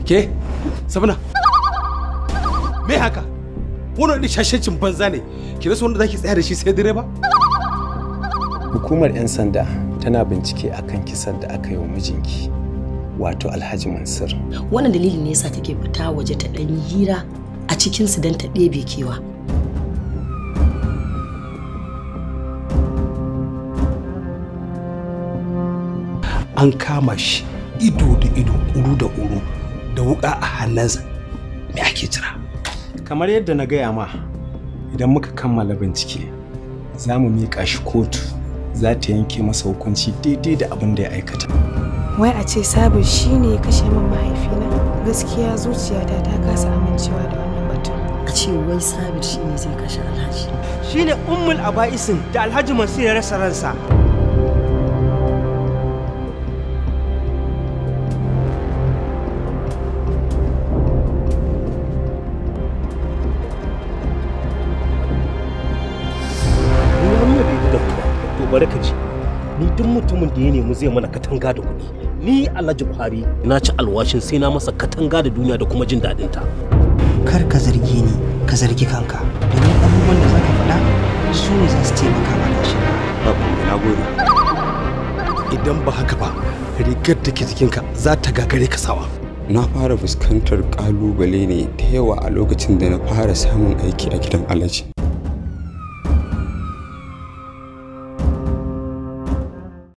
Ke? Sabna. Me haka? Wannan da shashancin banza ne. Ki rasa wanda zaki tsaya da shi sai direba? Hukumar 'yan sanda tana bincike akan kisan da aka yi wa mijinki, wato Alhaji Mansur. Wannan dalilin ne yasa take fita waje ta dan hira a cikin su dan ta ɗebe kewa. An kama shi ido da ido, ƙuru da ƙuru, da wuƙa a hannunsa. Me ake jira? Kamar yadda na gaya ma, idan muka kammala bincike, za mu miƙa shi kotu. Za ta yanke masa hukunci daidai da abin da ya aikata. Wai a ce Sabir shi ne ya kashe min mahaifina? Gaskiya zuciyata ta kasa amincewa da wannan batun. A ce wai Sabir shi ne zai kashe Alhaji. Shi ne ummul aba'isin da Alhaji Mansur ya rasa ransa. Bari ka ji, ni duk mutumin da ya nemi zai mana katanga da kuɗi, ni Alhaji Buhari na ci alwashin sai na masa katanga da duniya da kuma jin daɗin ta. Kar ka zargi ni, ka zargi kanka, domin abubuwan da za ka faɗa su ne za su taimaka mana shi. Na gode. Idan ba haka ba, rigar da ke jikinka za ta gagare ka sawa. Na fara fuskantar ƙalubale ne da yawa a lokacin da na fara samun aiki a gidan Alhaji.